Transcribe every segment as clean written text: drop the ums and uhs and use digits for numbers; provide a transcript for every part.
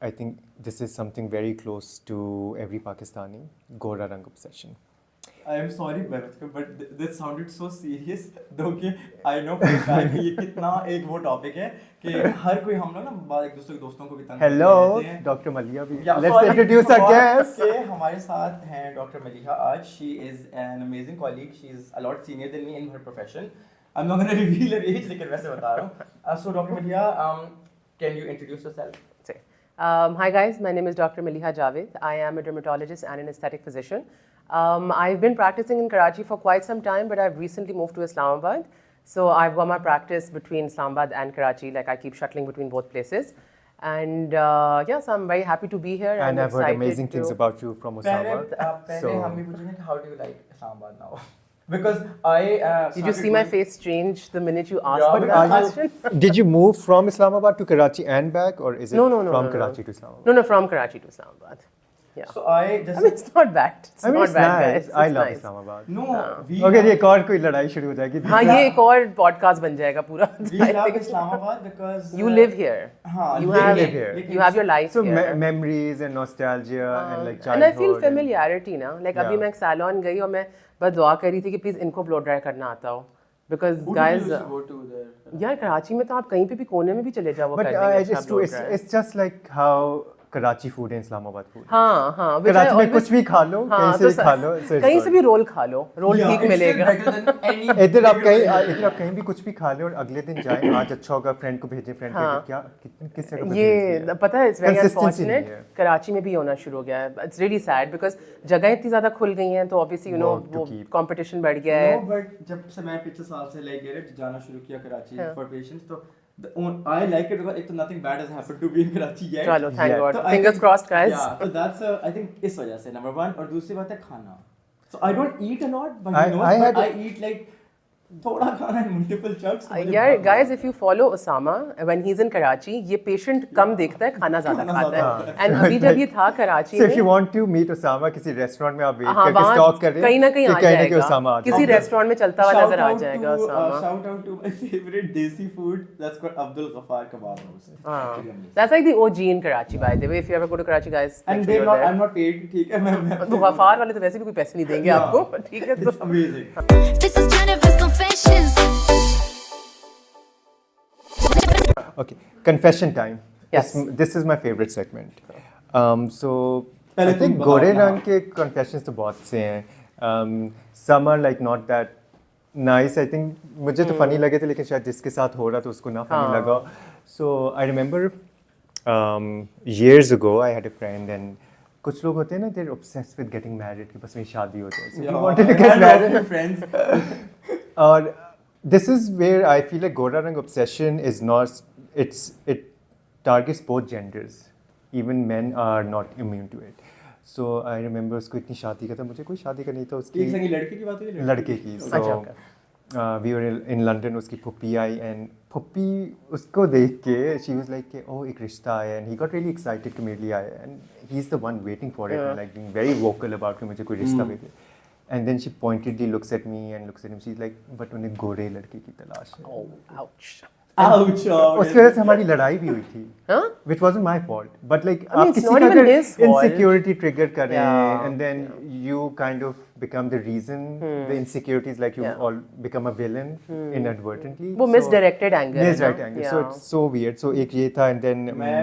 I think this is something very close to every Pakistani, Gora Rang obsession. I am sorry Bharat, but this sounded so serious. Though कि I know for a fact कि ये कितना एक वो topic है कि हर कोई हम लोग ना एक दूसरे के दोस्तों को भी तंग Hello, करते हैं। Dr. Maliha भी. Yeah, Let's sorry, introduce our guest. कि हमारे साथ हैं डॉक्टर मलिहा आज. She is an amazing colleague. She is a lot senior than me in her profession. I'm not going to reveal her age, लेकिन वैसे बता रहा हूँ. So Dr. Maliha, can you introduce yourself? Hi guys, my name is Dr. Maliha Javed. I am a dermatologist and an aesthetic physician. I've been practicing in Karachi for quite some time, but I've recently moved to Islamabad. So I've got my practice between Islamabad and Karachi, like I keep shuttling between both places. And yeah, so I'm very happy to be here. And I've heard amazing things about you from Osama. पहले हम भी पूछेंगे कि how do you like Islamabad now? Because I did you see my face change the minute you asked me that question? Did you move from Islamabad to Karachi and back, or is it No, from Karachi to Islamabad? No, from Karachi to Islamabad. Yeah. So I just. I mean, it's not bad. It's I mean, not it's bad, nice. guys. I It's love nice. Islamabad. No, we. Okay, ये एक और कोई लड़ाई शुरू हो जाएगी. हाँ, ये एक और podcast बन जाएगा पूरा. We love Islamabad because you live here. हाँ, You live here. You have your life So here. memories and nostalgia and like childhood. And I feel familiarity ना. Like Yeah. अभी मैं एक salon गई और मैं बस दुआ कर रही थी कि please इनको blow dry करना आता हो. Because Who guys, did you used to go to there? यार कराची में तो आप कहीं पे भी कोने में भी चले जाओ वो But कर देंगे अच्छा it's true. blow dry. It's just like how Karachi food and Islamabad food. हाँ हाँ. which I कराची में always- कुछ भी खा लो, हाँ, कहीं से भी खा लो. so it's कहीं good. से भी रोल खा लो. रोल Yeah, ठीक it's still मिलेगा. better than any. इधर आप कहीं भी कुछ भी खा लें और अगले दिन जाएं, आज अच्छा होगा, फ्रेंड को भेजें, फ्रेंड हाँ. क्या किस जगह पे ये पता है, it's very Consistency नहीं unfortunate. है. कराची में भी होना शुरू हो गया है. It's really sad because जगह इतनी ज़्यादा खुल गई हैं तो obviously you know Work to वो keep. competition बढ़ गया है. No, but जब से मैं पिछले साल से like get it जाना शुरू किया कराची for patients तो I like it because एक तो nothing bad has happened to me in Karachi yet. चलो thank Yeah. God. So I Fingers think- crossed guys. Yeah, so that's I think इस वजह से number one और दूसरी बात है खाना. So I don't eat a lot, but I- you know, I but had- I eat like थोड़ा खाना in multiple chunks. तो मुझे यार बहुत guys, if you follow Osama when he's in Karachi, ये patient कम देखता है, खाना ज़्यादा खाता है. And अभी जब ये था कराची So if you में, want to meet Osama किसी रेस्टोरेंट में आप वेट हाँ करके वहाँ स्टॉक कर रहे हैं कहीं ना कहीं कि आ कहीं ना कहीं जाएगा. Osama आ किसी जाएगा. रेस्टोरेंट में चलता हुआ Shout नजर आ out जाएगा to, Osama. shout out to my favorite desi food. That's called Abdul Ghaffar Kebab House. It's actually amazing. That's like the OG in Karachi by the way. If you ever go to Karachi guys, make And sure they're you're not. there. I'm not paid. ठीक है मैं. तो गफार वाले तो वैसे भी कोई पैसे नहीं देंगे Yeah. आपको, ठीक है तो It's amazing. This is Jennifer's Confessions. Okay, confession time. Yes. This is my favorite segment. So पहले I तुम think बताओ गोरे ना. रंग के confessions तो बहुत से हैं. Some are like not that nice. I think मुझे तो funny लगे थे लेकिन शायद जिसके साथ हो रहा था उसको ना funny हाँ. लगा. So I remember years ago I had a friend and कुछ लोग होते हैं ना, they're obsessed with getting married कि बस मेरी शादी हो जाए. So Yeah, he wanted to I get had married. a few friends. और this is where I feel like Gora Rang obsession is not, it targets both genders. Even men are not immune to it. So I remember उसको इतनी शादी का था, मुझे कोई शादी का नहीं था, एक उसकी संगी लड़के की बात हुई लड़के की. So अच्छा, we were in London, उसकी फुप्पी आई and फुप्पी उसको देख के she was like oh एक रिश्ता आया and he got really excited कि मेरे लिए आया and he's the one waiting for it and like being very vocal about कि मुझे कोई रिश्ता भेजे. And then she pointedly looks at me and looks at him. She's like, but उन्हें गोरे लड़के की तलाश है. Oh, ouch. Ouch. उसकी वजह से हमारी लड़ाई भी हुई थी. Huh? Which wasn't my fault. But like I mean, आप it's किसी not का even अगर his fault. insecurity trigger करें Yeah. and then you kind of become the reason the insecurities, like you Yeah. all become a villain inadvertently. वो So- misdirected anger है Misdirected ना? anger. So Yeah. it's so weird. So एक ये था and then मैं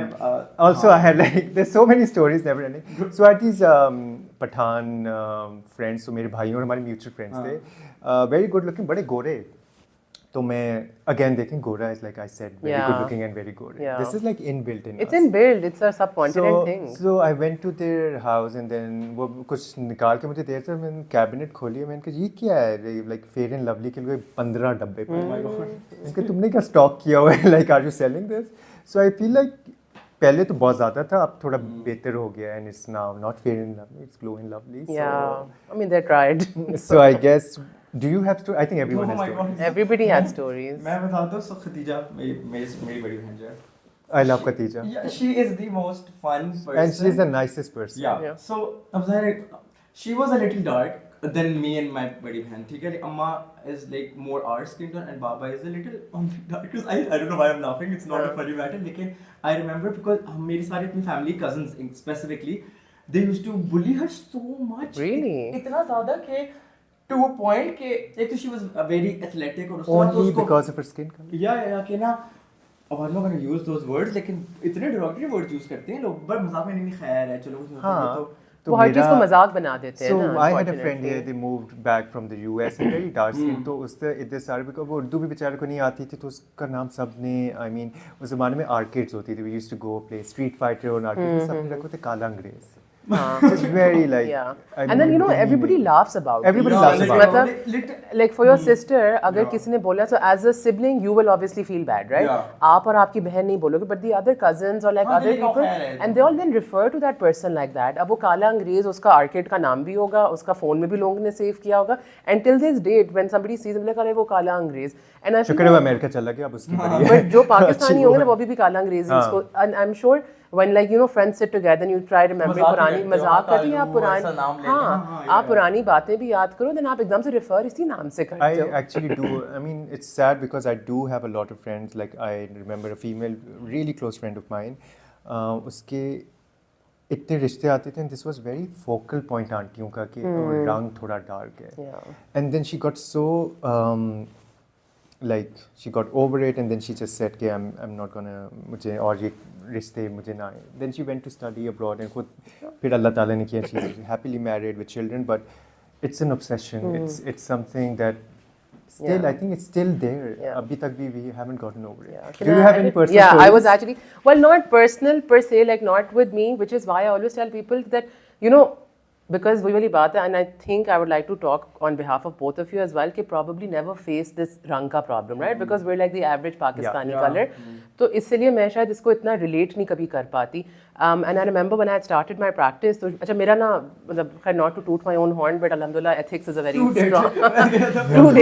also I had like there's so many stories never ending. So I had these Pathan friends, so मेरे भाइयों और हमारे mutual friends थे. Very good looking, बड़े गोरे. तो मैं again देखें गोरा is like I said very Yeah. good looking and very gory. Yeah. This is like inbuilt in It's us. inbuilt. It's a subcontinent so, thing. So I went to their house and then वो कुछ निकाल के मुझे दे रहे थे. मैंने cabinet खोली, मैंने कहा ये क्या है, like Fair and Lovely के लिए 15 डब्बे पड़े. मैंने कहा तुमने क्या स्टॉक किया हुआ है, like are you selling this? So I feel like पहले तो बहुत ज़्यादा था, अब थोड़ा बेहतर हो गया and it's now not Fair and Lovely, it's Glow and Lovely. Yeah. I mean, they tried. So I guess, do you have to? I think everyone Oh has my to. God. Everybody had stories. मैं बताता हूँ so Khadija मेरी बड़ी बहन जो है. I love Khatija. Yeah, she is the most fun person. And she's the nicest person. Yeah. Yeah. So अब ज़ाहिर है, she was a little dark. then me and my बड़ी बहन, ठीक है, Amma is like more our skin tone and Baba is a little on the dark. Because I don't know why I'm laughing. It's not a funny matter. लेकिन I remember because मेरी सारी अपनी family cousins specifically, they used to bully her so much. Really? इतना ज़्यादा कि to a point कि एक तो she was very athletic और उसके बाद Only उसको because of her skin color. या कि ना, अब I'm not gonna use those words, लेकिन इतने derogatory words use करते हैं लोग, बट मजाक में नहीं, खैर है, चलो कुछ नहीं होता, ये तो वो हर चीज़ को मजाक बना देते हैं So ना, I had a friend unfortunately. here. They moved back from the US and very dark skin. तो उससे इतने सारे because वो उर्दू भी बेचारे को नहीं आती थी, तो उसका नाम सबने I mean उस ज़माने में arcades होती थी. We used to go play Street Fighter on arcades. सबने रखो थे काला अंग्रेज. Just very like. Yeah. I And then you know mean, everybody laughs about Everybody it. laughs about it. मतलब like for your sister, अगर किसी ने बोला, so as a sibling you will obviously feel bad, right? Yeah. आप और आपकी बहन नहीं बोलोगे, but the other cousins or like हाँ, other they people, खैर है। and they all then refer to that person like that. अब वो काला अंग्रेज उसका आर्केड का नाम भी होगा, उसका फोन में भी लोगों ने सेव किया होगा, and till this date when somebody sees him like अरे वो काला अंग्रेज, and I feel शुक्र है वो अमेरिका चला गया, अब उसकी बड़ी है. but जो पाकिस्तानी होंगे ना वो भी काला अंग्रेजी उसको, and I'm sure when like you know friends sit together and you try remembering मजाक पुरानी करते हो, मजाक करते हैं, हाँ, आप पुरानी ऐसा नाम लेते हैं, हाँ हाँ, आप पुरानी बातें भी याद करो, then आप एकदम से refer इसी नाम से करते I हो. actually do. I mean, it's sad because I do have a lot of friends. Like I remember a female, really close friend of mine. उसके इतने रिश्ते आते थे, and this was very focal point आंटियों का कि रंग थोड़ा dark है. Yeah. And then she got so like she got over it, and then she just said कि I'm not gonna मुझे और ये रिश्ते मुझे ना आए. Then she went to study abroad and खुद फिर अल्लाह ताला ने किया, she's happily married with children, but it's an obsession. It's something that still Yeah. I think it's still there. Yeah. अभी तक भी we haven't gotten over it. Yeah. Do you have any personal Yeah, stories? I was actually, well, not personal per se, like not with me, which is why I always tell people that, you know, because we really baat hai, and I think I would like to talk on behalf of both of you as well, कि probably never face this rang ka problem, right? Because we're like the average Pakistani color. तो इसलिए मैं शायद इसको इतना relate नहीं कभी कर पाती. And I remember when I had started my practice, तो अच्छा मेरा ना मतलब खैर not to toot my own horn, but alhamdulillah ethics is a very strong. Toot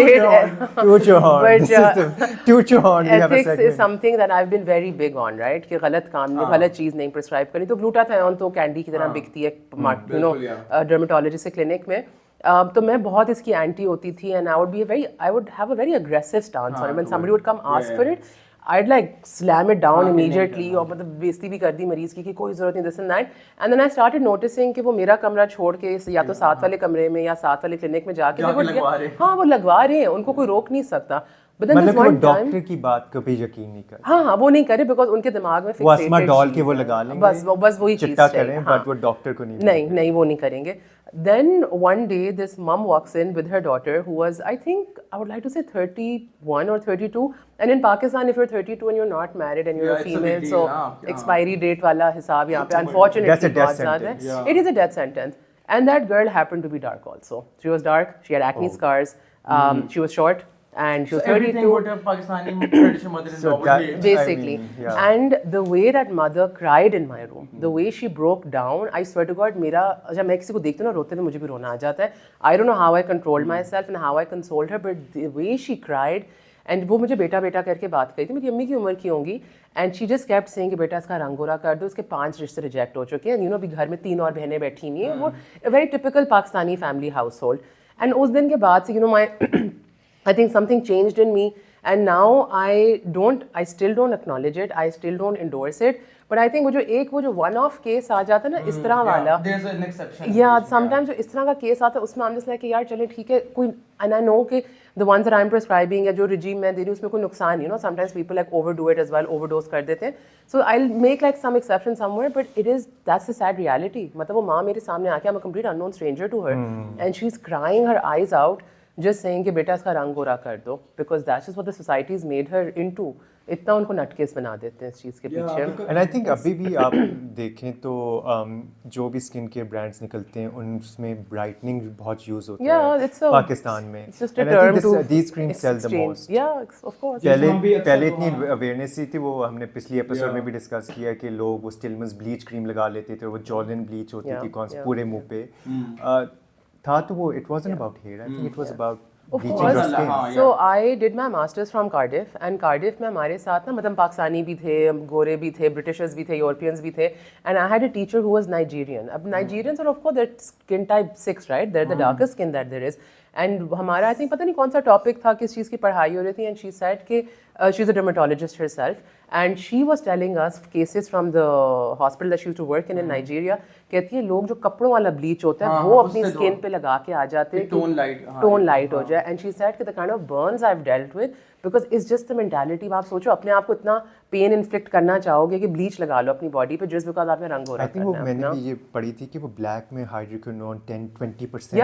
Toot your horn. But, This is the toot your horn. We have a ethics is segment. something that I've been very big on, right? कि गलत काम नहीं, गलत चीज़ नहीं prescribe करनी. तो glutathione तो candy की तरह बिकती है, you know, dermatologist के clinic में. तो मैं बहुत इसकी anti होती थी, and I would have a very aggressive stance on it. When somebody would come ask for it, I'd like slam it down immediately और मतलब बेइज्जती भी कर दी मरीज की कि कोई ज़रूरत नहीं, this and that. And then I started noticing कि वो मेरा कमरा छोड़ के या तो साथ वाले कमरे में या साथ वाले क्लिनिक में जाके हाँ वो लगवा रहे हैं, उनको कोई रोक नहीं सकता. But then मतलब this वो one time, डॉक्टर की बात को भी यकीन नहीं कर. हाँ हाँ वो नहीं करे because उनके दिमाग में वो अस्मा fixated डॉल चीज़ के वो है. लगा लेंगे. बस वही चीज़ चिट्टा चाहिए, करें, हाँ. but वो डॉक्टर को नहीं. नहीं वो नहीं करेंगे. Then one day this mom walks in with her daughter who was I think I would like to say 31 or 32, and in Pakistan if you're 32 and you're not married and you're Yeah, a it's a female big so deal, expiry date वाला हिसाब यहाँ पे unfortunately That's a death बहुत ज़्यादा है. sentence. It is a death sentence, and that girl happened to be dark also. She was dark, she had acne scars, she was short, and she was 32. Everything what a Pakistani traditional mother-in-law would that- hate. Basically. I mean, yeah. And the way that mother cried in my room, the way she broke down, I swear to God, मेरा जब मैं किसी को देखती हूँ ना रोते हुए मुझे भी रोना आ जाता है. I don't know how I controlled myself and how I consoled her, but the way she cried, and वो मुझे बेटा बेटा करके बात करी थी, मेरी अम्मी की उम्र की होंगी, and she just kept saying कि बेटा इसका रंग गोरा कर दो, उसके 5 रिश्ते रिजेक्ट हो चुके हैं, you know अभी घर में 3 और बहनें बैठी हुई हैं, वो a very typical Pakistani family household. And उस दिन के बाद से you know my I think something changed in me, and now I still don't acknowledge it, I still don't endorse it, but I think वो जो one off case आ जाता है ना इस तरह वाला, There's an exception. yeah, sometimes जो इस तरह का केस आता है उसमें I'm just like यार चलें ठीक है कोई, and I know कि the ones that I'm prescribing या जो regime मैं दे रही हूँ उसमें कोई नुकसान नहीं, you know sometimes people like overdo it as well, overdose कर देते हैं, so I'll make like some exception somewhere, but that's the sad reality. मतलब वो माँ मेरे सामने आके, I'm a complete unknown stranger to her, and she's crying her eyes out just saying कि बेटा इसका रंग गोरा कर दो, because that's just what the society's made her into. इतना उनको नटकेस बना देते हैं इस चीज़ के पीछे. And I think अभी भी आप देखें तो जो भी स्किन केयर ब्रांड्स निकलते हैं उनमें ब्राइटनिंग बहुत यूज होता है पाकिस्तान में. It's just a And I term think to these creams sell the exchange. most. Yeah, of course. पहले इतनी अवेयरनेस थी, वो हमने पिछली एपिसोड में भी डिस्कस किया कि लोग वो स्टिलमस ब्लीच क्रीम लगा लेते थे, वो जॉर्डन ब्लीच होती थी कौन से पूरे मुंह पे था, तो वो it wasn't about hair, I think it was about bleaching course. your skin. हाँ, So I did my masters from Cardiff and Cardiff में हमारे साथ ना मतलब पाकिस्तानी भी थे, गोरे भी थे, Britishers भी थे, Europeans भी थे, and I had a teacher who was Nigerian. अब Nigerians are of course they're skin type 6, right? They're the darkest skin that there is. And हमारा I think पता नहीं कौन सा topic था, किस चीज़ की पढ़ाई हो रही थी, and she said कि she's a dermatologist herself, and she was telling us cases from the hospital that she used to work in Nigeria. कहती है लोग जो कपड़ों वाला ब्लीच होता है वो अपनी स्किन पे लगा के आ जाते हैं टोन लाइट हो जाए, एंड शी सेड कि the kind of Burns I have dealt with because it's just the mentality. आप सोचो अपने आप को इतना पेन इन्फ्लिक्ट करना चाहोगे कि ब्लीच लगा लो अपनी बॉडी पे जस्ट बिकॉज आपने रंग हो रहा आई थिंक वो मैंने भी ये पढ़ी थी कि वो ब्लैक में हाइड्रोक्विनोन 10-20%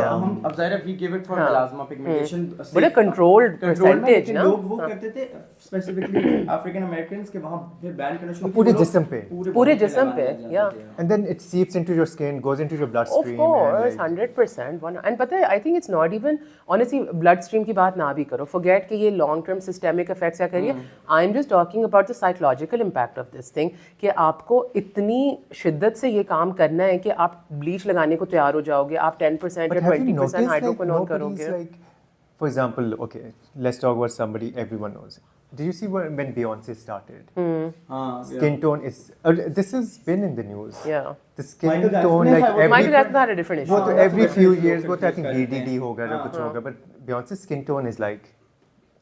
हम अब ज़ाहिर है we give it for melasma pigmentation. बड़े controlled percentage ना. लोग वो करते थे specifically African Americans के वहाँ फिर बैन करना शुरू पूरे जिस्म पे पूरे जिस्म पे, yeah. and then it seeps into your skin, goes into your Of bloodstream. course, and like, 100%. And पता है, I think it's not even honestly blood stream की बात ना भी करो. Forget कि ये long term systemic effects या करिए. I'm just talking about the psychological impact of this thing कि आपको इतनी शिद्दत से ये काम करना है कि आप bleach लगाने को तैयार हो जाओगे. आप 10% but या have you 20% noticed like hydroquinone nobody's करोगे. like, for example, okay, let's talk about somebody everyone knows. Did you see when Beyonce started? Skin tone is this has been in the news. Yeah. The skin Michael Jackson tone ने like वो- every Michael Jackson had a different issue. वो तो that's every what few different years वो तो I think करते हैं. DDD होगा या कुछ होगा, but Beyonce's skin tone is like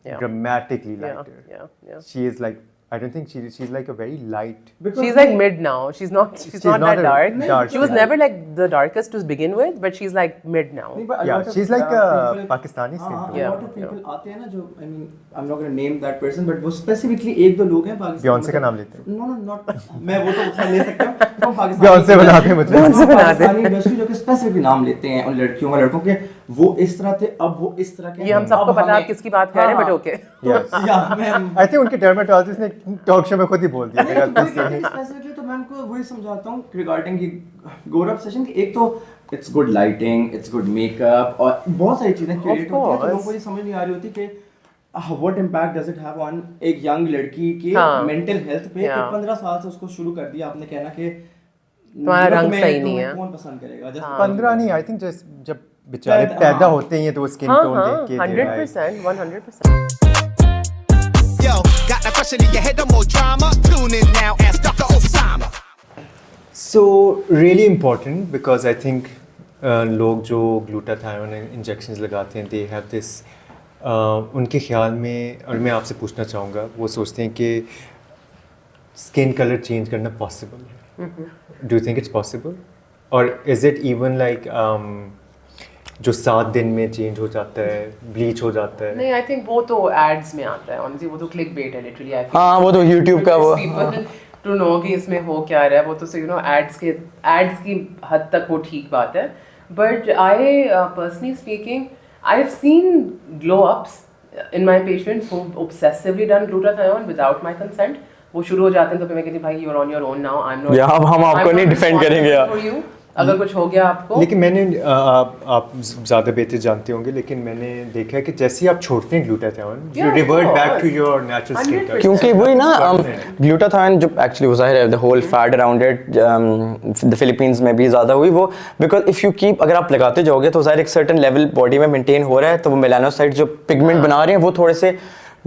Yeah. dramatically Yeah, lighter. yeah. She is like, I don't think she's like a very light. She's like mid now. She's not not that a dark. dark She was skin. never like the darkest to begin with, but she's like mid now. Yeah, she's like a Pakistani skin tone. A lot of people आते हैं ना जो I mean I'm not gonna name that person but वो specifically एक दो लोग हैं Pakistan Beyonce का नाम लेते हैं. No, not मैं वो तो उसका ले सकता हूँ from पाकिस्तान Beyonce बना दे मुझे. पाकिस्तानी इंडस्ट्री जो कि स्पेसिफिकली नाम लेते हैं उन लड़कियों और लड़कों के वो इस तरह थे अब वो इस तरह के ये हम सबको पता है आप किसकी बात कर रहे हैं, but okay. Yes. मैं I think उनके dermatologist ने टॉक शो में खुद ही बोल दिया था गलती से. स्पेसिफिकली तो मैं उनको वही समझाता हूँ रिगार्डिंग की गौरव सेशन की एक तो it's good lighting it's good makeup और बहुत सारी चीजें क्रिएट होती हैं तो लोगों को ये समझ नहीं आ रही होती कि what impact does it have on एक यंग लड़की के मेंटल हेल्थ पे कि 15 साल से उसको शुरू कर दिया आपने कहना कि तुम्हारा रंग सही नहीं है. कौन पसंद करेगा जस्ट 15 नहीं, I think just जब बेचारे पैदा होते हैं तो वो स्किन हाँ टोन हाँ देख के 100%, 100%. Yo, got that question in your head, no more drama. Tune in now, ask Dr. Osama. So really important because I think लोग जो ग्लूटाथायोन इंजेक्शंस लगाते हैं they have this उनके ख्याल में, और मैं आपसे पूछना चाहूँगा, वो सोचते हैं कि स्किन कलर चेंज करना पॉसिबल है. Do you think it's possible और इज इट इवन लाइक जो 7 दिन में चेंज हो जाता है, ब्लीच हो जाता है? नहीं, I think वो तो ads में आता है. Honestly, वो तो clickbait है literally. I feel. हाँ वो तो YouTube का वो People to know कि इसमें हो क्या रहा है, वो तो you know ads की हद तक वो ठीक बात है. But I personally speaking, I've seen glow ups in my patients who've obsessively done glutathione without my consent. वो शुरू हो जाते हैं तो फिर मैं कहती हूँ भाई you're on your own now. I'm not. यार हम आपको नहीं डिफेंड करेंगे यार. For you. अगर कुछ हो गया आपको. लेकिन मैंने आप ज़्यादा बेहतर जानते होंगे, लेकिन मैंने देखा है कि जैसे ही आप छोड़ते हैं glutathione you Yeah, revert of back course. To your natural skin 100%. क्योंकि वही ना ग्लूटाथायोन जो एक्चुअली वो जाहिर है the whole fat around it the Philippines में भी ज़्यादा हुई वो बिकॉज इफ़ यू कीप अगर आप लगाते जाओगे तो जाहिर एक सर्टन लेवल बॉडी में मेंटेन हो रहा है तो वो मेलानोसाइट जो पिगमेंट बना रहे हैं वो थोड़े से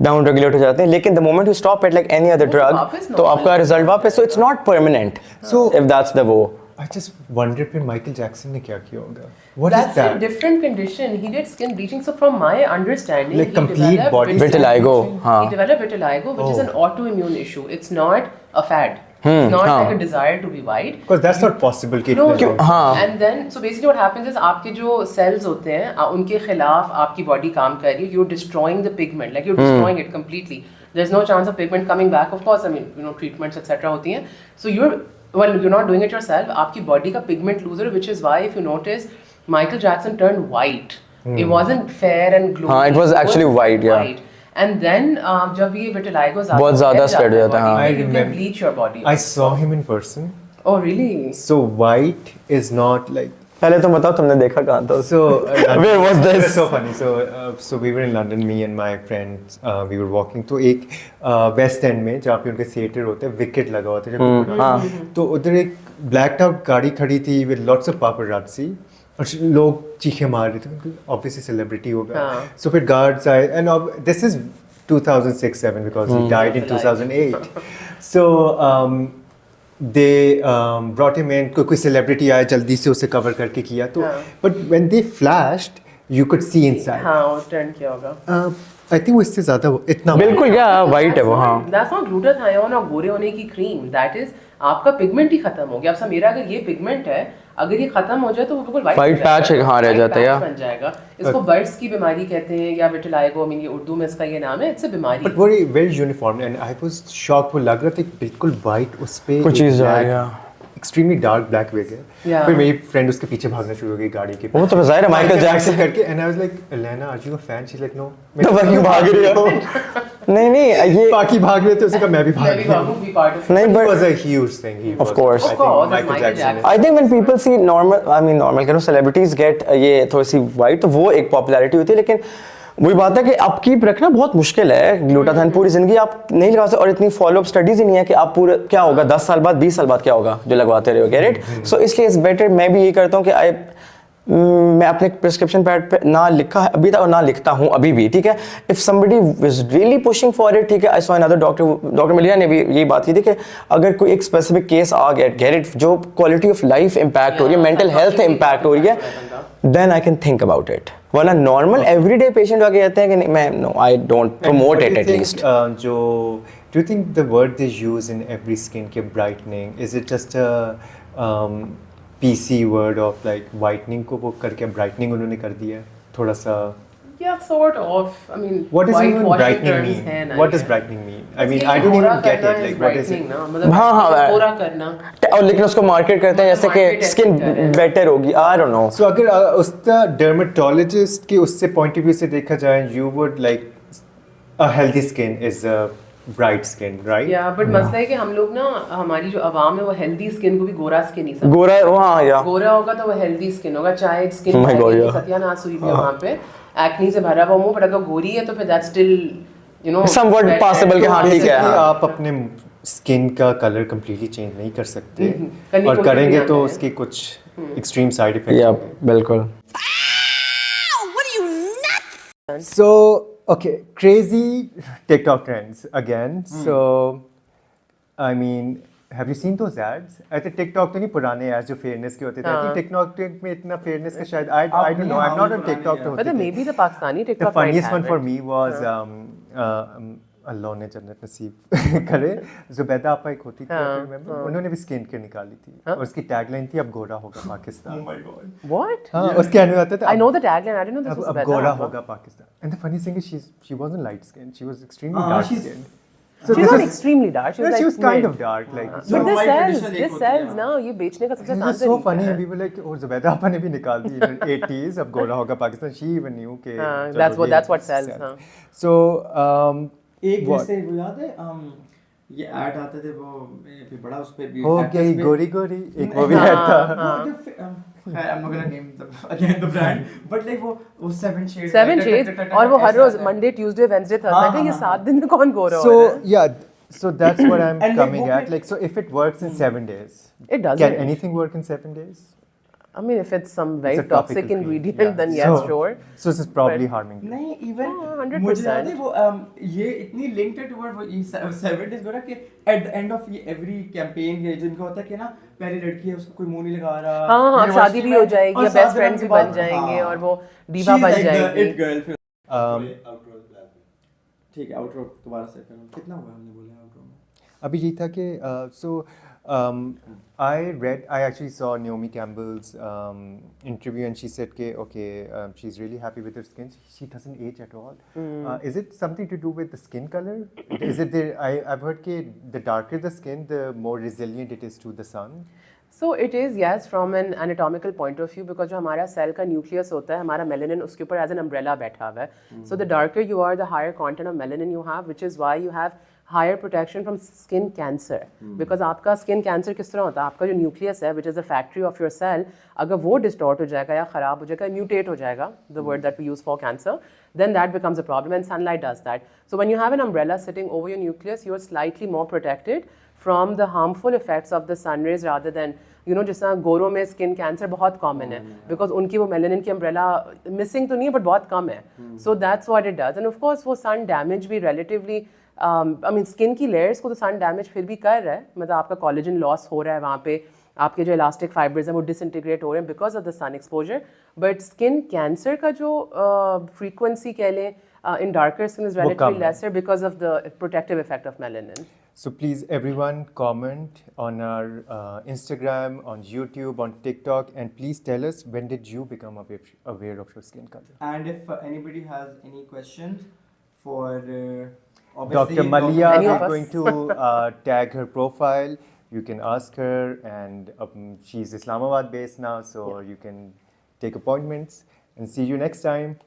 डाउन रेगुलेट हो जाते हैं. लेकिन the moment you stop it like any other drug तो आपका रिजल्ट वापस, so it's not permanent. So if that's the वो I just wonder फिर माइकल जैक्सन ने क्या किया होगा? What is That's a that? different condition. He did skin bleaching. So from my understanding, Like he complete developed body vitiligo. हाँ. He developed vitiligo, which is an autoimmune issue. It's not a fad. It's not हाँ. like a desire to be white. Because that's not possible कि No, इतना हाँ. and then so basically what happens is आपके जो cells होते हैं उनके खिलाफ आपकी body काम कर रही है. You're destroying the pigment, like you're destroying it completely. There's no chance of pigment coming back. Of course, I mean treatments etc. होती हैं. So you're not doing it yourself. आपकी body का pigment loser, which is why if you notice, Michael Jackson turned white. It wasn't fair and glowing. हाँ, it was actually white, yeah. White. And then जब ये vitiligo बहुत ज़्यादा spread हो जाता है, हाँ. you can bleach your body. I saw him in person. Oh really? So white is not like. पहले तो बताओ तुमने देखा कहाँ था? So Where was this? It was so funny. So we were in London, me and my friends. We were walking. तो एक West End में जहाँ पे उनके थिएटर होते हैं, विकेट लगा होता है. तो उधर एक ब्लैक्ड आउट गाड़ी खड़ी थी with lots of paparazzi. और लोग चीखे मार रहे थे, ऑब्वियसली सेलिब्रिटी होगा. हाँ. So फिर guards आए and this is 2006-7 because he died in 2008. So they brought him in. कोई सेलिब्रिटी आया, जल्दी से उसे कवर करके किया तो. But when they flashed, you could see inside. हाँ, वो टर्न किया होगा. I think वो इससे ज़्यादा इतना बिल्कुल क्या वाइट है वो. हाँ That's not glutathione और गोरे होने की क्रीम. That is आपका पिगमेंट ही खत्म हो गया. अब मेरा अगर ये पिगमेंट है, अगर ये खत्म हो जाए तो वो बिल्कुल White patch हाँ रह जाता है, बन जाएगा. इसको बर्ड्स की बीमारी कहते हैं या विटिलाइगो. I mean ये उर्दू में इसका ये नाम है. It's a बीमारी. But very uniform and I was shocked. वो लग रहा था कि बिल्कुल white उस पे कुछ चीज़ आ गया. extremely dark black wig है. Yeah. फिर मेरी फ्रेंड उसके पीछे भागना शुरू हो गई गाड़ी के. वो तो ज़ाहिर है माइकल जैक्सन करके and I was like, Elena, are you a fan? She's like, no. तो बाकी भाग रही हो. नहीं ये बाकी भाग रहे थे, उसने कहा मैं भी भाग मैं भी रही हूँ. भागूँ, be part of it. नहीं It but was a huge thing. He Of was, course. I Of course, think that's Michael Michael Jackson. I think when people see normal celebrities get ये थोड़ी सी white तो वो एक popularity होती है. लेकिन वही बात है कि अपकीप रखना बहुत मुश्किल है. ग्लूटाथाइन पूरी जिंदगी आप नहीं लगा सकते और इतनी फॉलोअप स्टडीज ही नहीं है कि आप पूरे क्या होगा 10 साल बाद 20 साल बाद क्या होगा जो लगवाते रहे हो. Get it. सो इसलिए इट्स बेटर. मैं भी यही करता हूँ कि मैं अपने प्रिस्क्रिप्शन पैड पे ना लिखा है अभी तक और ना लिखता हूँ अभी भी. ठीक है. If somebody is really pushing for it, ठीक है. आई सॉ अनदर डॉक्टर मलिया ने भी यही बात की थी कि अगर कोई एक स्पेसिफिक केस आ गया गेट इट जो क्वालिटी ऑफ लाइफ इम्पैक्ट हो रही है, मेंटल हेल्थ इम्पैक्ट हो रही है, then I can think about it. वरना नॉर्मल एवरीडे पेशेंट आके कहते हैं कि नहीं मैं no I don't promote it at least. जो do you think the word they use in every skincare brightening is it just a PC word of like whitening को वो करके brightening उन्होंने कर दिया है थोड़ा सा. Yeah, sort of. I mean, What does even whitewashing brightening turns mean? hair What does nice. brightening mean? I mean I don't even get it. Like what is it? मतलब हाँ, पूरा करना. और लेकिन उसको मार्केट करते हैं जैसे कि Market स्किन ऐसे कर रहे हैं. बेटर होगी. I don't know. So अगर उसका dermatologist के उससे point of view से देखा जाए, you would like a healthy skin is a bright skin, right? या बट मसला है कि हम लोग ना हमारी जो आवाम है वो हेल्दी स्किन को भी गोरा स्किन ही समझते गोरा वहाँ या हैं. गोरा होगा तो वो हेल्दी स्किन होगा. चाहे skin Oh my God, yeah. सत्यानाश हुई थी वहाँ पे एक्नी से भरा हुआ मुंह, बट अगर गोरी है तो फिर that's still you know Somewhat possible कि हाँ, ठीक है, Basically, हाँ. आप अपने स्किन का कलर completely change नहीं कर सकते करने और को करेंगे भी तो नहीं उसके कुछ extreme side effects या होंगे. बिल्कुल. So, okay, crazy TikTok trends again. So, I mean, have you seen those ads? I think TikTok तो नहीं पुराने ads जो fairness के होते थे. I think TikTok में इतना fairness का शायद I don't know. I'm not on TikTok तो But होते थे. maybe the Pakistani The TikTok funniest might one have for it. me was अल्लाह ने जन्नत नसीब करे जुबैदा आपा एक होती थी remember? उन्होंने भी स्किन केयर निकाली थी और उसकी टैगलाइन थी अब गोरा होगा पाकिस्तान. What? हाँ उसके आने में आता था I know the tagline. I didn't know this was अब Zubaida गोरा Abba. होगा Pakistan. And the funny thing is she wasn't light skinned. She was extremely Ah, dark she's- skinned. So She's this not was extremely dark. She was no, like she was kind mid. of dark like. So But this my sells. tradition एक This होती है, sells now. ये बेचने का सबसे It आसान was so funny तरीका and है. we were like oh Zubaida आपा ने भी निकाल दी in 80s अब गोरा होगा पाकिस्तान. She even knew कि हाँ, that's what sells, हाँ. So एक what? जैसे वो याद है ये ऐड आते थे वो फिर बड़ा उस पे भी हो actors गई पे- गोरी गोरी एक वो भी हाँ, ऐड था. वो जो I'm not gonna name the brand but like वो 7 shades 7 shades और वो हर रोज ऐसा मंडे ट्यूसडे वेडनेसडे हाँ, थर्सडे हाँ, ये हाँ. 7 दिन में कौन गोरा हो So रहा है? yeah, so that's what I'm And like coming वो at. Like so, if it works in 7 days, It doesn't. can anything work in 7 days? I mean, if it's some It's very a topical toxic cream, ingredient, yeah. then yes, So- sure. So this is probably But- harming you. नहीं even हाँ, 100%. मुझे याद है वो ये इतनी linked है toward वो 7 days गोरा कि एट द एंड ऑफ ये एवरी कैंपेन ये जिनका होता है कि ना पहली लड़की है उसको कोई मुंह नहीं लगा रहा हाँ हाँ अब शादी University भी हो में, जाएगी और या 7 बेस्ट दिन फ्रेंड्स के भी बन बाद, जाएंगे हाँ. और वो डीवा She's बन like the जाएगी. it girl फिर Um, ठीक है आउटरो दोबारा से करो कितना हुआ हमने बोले आउटरो में अभी ये था कि I actually saw Naomi Campbell's interview and she said कि okay she's really happy with her skin. She doesn't age at all. Is it something to do with the skin color? Is it I've heard कि the darker the skin, the more resilient it is to the sun. So it is yes from an anatomical point of view because जो हमारा cell का nucleus होता है हमारा melanin उसके ऊपर as an umbrella बैठा हुआ है. So the darker you are, the higher content of melanin you have, which is why you have higher protection from skin cancer. Because आपका skin cancer किस तरह होता है, आपका जो nucleus है, which is the factory of your cell, अगर वो distort हो जाएगा या ख़राब हो जाएगा, mutate हो जाएगा, the word that we use for cancer, then that becomes a problem, and sunlight does that. So when you have an umbrella sitting over your nucleus, you are slightly more protected from the harmful effects of the sun rays rather than, you know, जिस तरह गोरों में skin cancer बहुत common है, because उनकी वो melanin की umbrella missing तो नहीं है, but बहुत कम है. So that's what it does. And of course वो sun damage भी relatively, I mean skin की layers को तो sun damage फिर भी कर रहा है, मतलब आपका collagen loss हो रहा है वहाँ पे, आपके जो elastic fibers हैं वो disintegrate हो रहे हैं because of the sun exposure. But skin cancer का जो frequency कह लें in darker skin is relatively lesser because of the protective effect of melanin. So please, everyone, comment on our Instagram, on YouTube, on TikTok, and please tell us, when did you become aware of your skin color? And if anybody has any questions for obviously Dr. Malia, Any of we're us. going to tag her profile. You can ask her, and she's Islamabad based now, so you can take appointments. And see you next time.